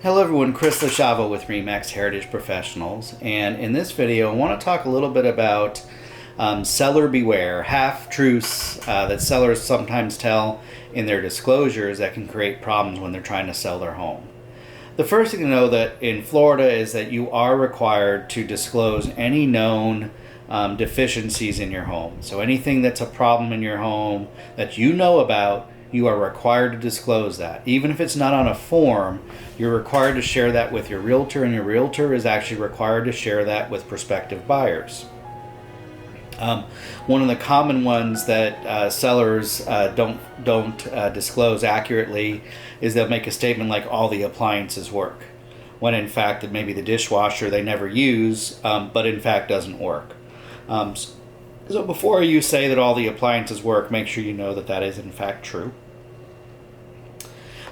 Hello everyone, Chris with Remax Heritage Professionals, and in this video I want to talk a little bit about seller beware, half-truths that sellers sometimes tell in their disclosures that can create problems when they're trying to sell their home. The first thing to know that in Florida is that you are required to disclose any known deficiencies in your home. So anything that's a problem in your home that you know about, you are required to disclose that. Even if it's not on a form, you're required to share that with your realtor, and your realtor is actually required to share that with prospective buyers. One of the common ones that sellers don't disclose accurately is they'll make a statement like all the appliances work, when in fact maybe the dishwasher they never use, but in fact doesn't work. So before you say that all the appliances work, make sure you know that that is in fact true.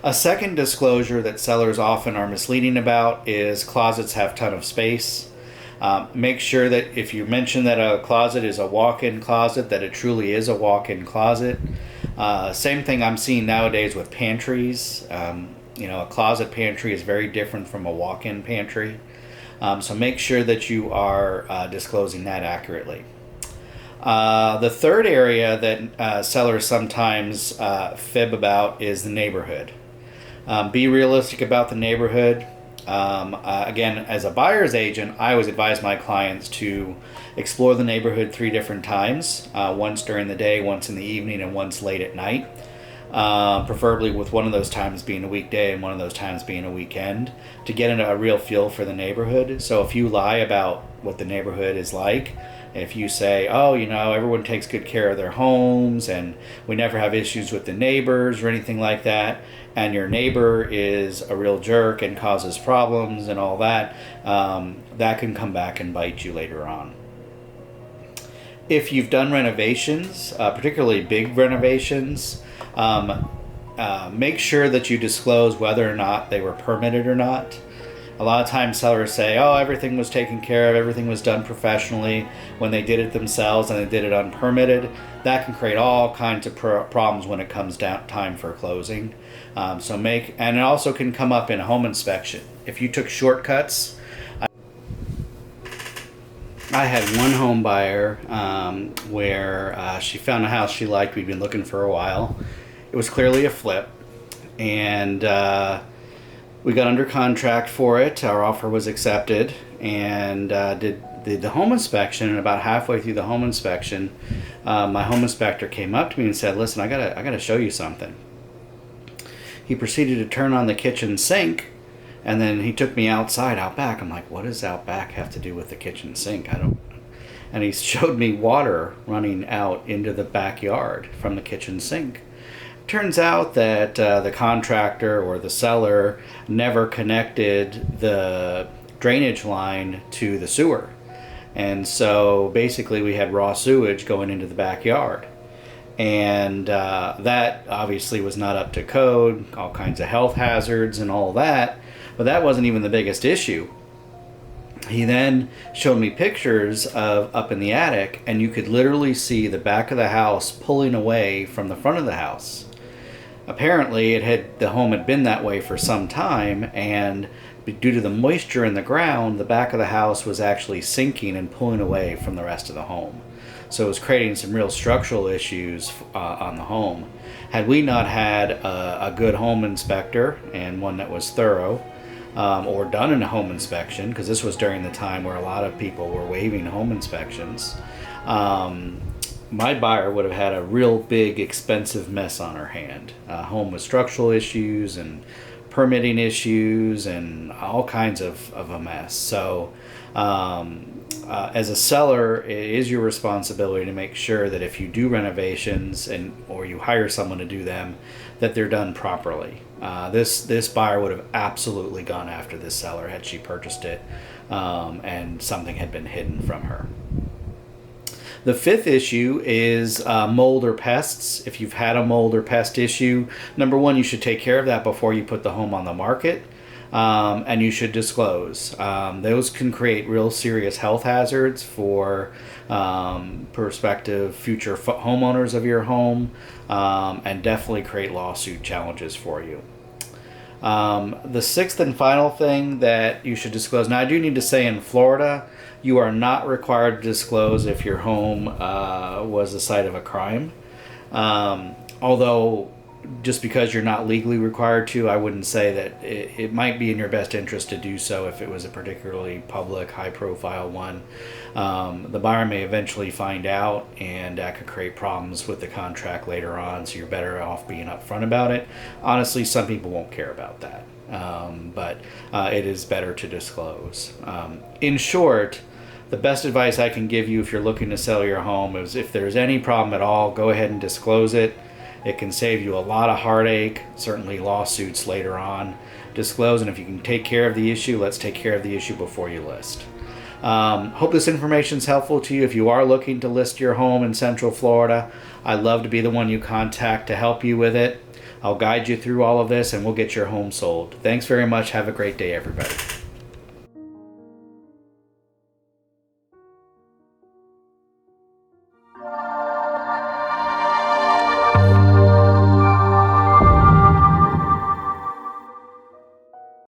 A second disclosure that sellers often are misleading about is closets have a ton of space. Make sure that if you mention that a closet is a walk-in closet, that it truly is a walk-in closet. Same thing I'm seeing nowadays with pantries. A closet pantry is very different from a walk-in pantry. So make sure that you are disclosing that accurately. The third area that sellers sometimes fib about is the neighborhood. Be realistic about the neighborhood. Again, as a buyer's agent, I always advise my clients to explore the neighborhood 3 different times, once during the day, once in the evening, and once late at night. Preferably with one of those times being a weekday and one of those times being a weekend, to get a real feel for the neighborhood. So if you lie about what the neighborhood is like, if you say, everyone takes good care of their homes and we never have issues with the neighbors or anything like that, and your neighbor is a real jerk and causes problems and all that, that can come back and bite you later on. If you've done renovations, particularly big renovations, make sure that you disclose whether or not they were permitted or not. A lot of times sellers say, everything was taken care of, everything was done professionally, when they did it themselves and they did it unpermitted. That can create all kinds of problems when it comes down time for closing. And it also can come up in a home inspection. If you took shortcuts, I had one home buyer where she found a house she liked. We'd been looking for a while. It was clearly a flip, and we got under contract for it. Our offer was accepted, and did the home inspection. And about halfway through the home inspection, my home inspector came up to me and said, "Listen, I gotta show you something." He proceeded to turn on the kitchen sink, and then he took me out back. I'm like, "What does out back have to do with the kitchen sink?" And he showed me water running out into the backyard from the kitchen sink. Turns out that the contractor or the seller never connected the drainage line to the sewer. And so basically we had raw sewage going into the backyard. And that obviously was not up to code, all kinds of health hazards and all that. But that wasn't even the biggest issue. He then showed me pictures of up in the attic, and you could literally see the back of the house pulling away from the front of the house. Apparently the home had been that way for some time, and due to the moisture in the ground, the back of the house was actually sinking and pulling away from the rest of the home. So it was creating some real structural issues on the home. Had we not had a good home inspector, and one that was thorough, or done in a home inspection, because this was during the time where a lot of people were waiving home inspections, my buyer would have had a real big, expensive mess on her hand. Home with structural issues and permitting issues and all kinds of a mess. So as a seller, it is your responsibility to make sure that if you do renovations or you hire someone to do them, that they're done properly. This buyer would have absolutely gone after this seller had she purchased it and something had been hidden from her. The fifth issue is mold or pests. If you've had a mold or pest issue, number one, you should take care of that before you put the home on the market, and you should disclose. Those can create real serious health hazards for prospective future homeowners of your home, and definitely create lawsuit challenges for you. The sixth and final thing that you should disclose. Now, I do need to say in Florida, you are not required to disclose if your home was the site of a crime. Although, just because you're not legally required to, I wouldn't say that it might be in your best interest to do so if it was a particularly public, high-profile one. The buyer may eventually find out, and that could create problems with the contract later on, so you're better off being upfront about it. Honestly, some people won't care about that, but it is better to disclose. In short, the best advice I can give you if you're looking to sell your home is if there's any problem at all, go ahead and disclose it. It can save you a lot of heartache, certainly lawsuits later on. Disclose, and if you can take care of the issue, let's take care of the issue before you list. Hope this information is helpful to you. If you are looking to list your home in Central Florida, I'd love to be the one you contact to help you with it. I'll guide you through all of this, and we'll get your home sold. Thanks very much. Have a great day, everybody.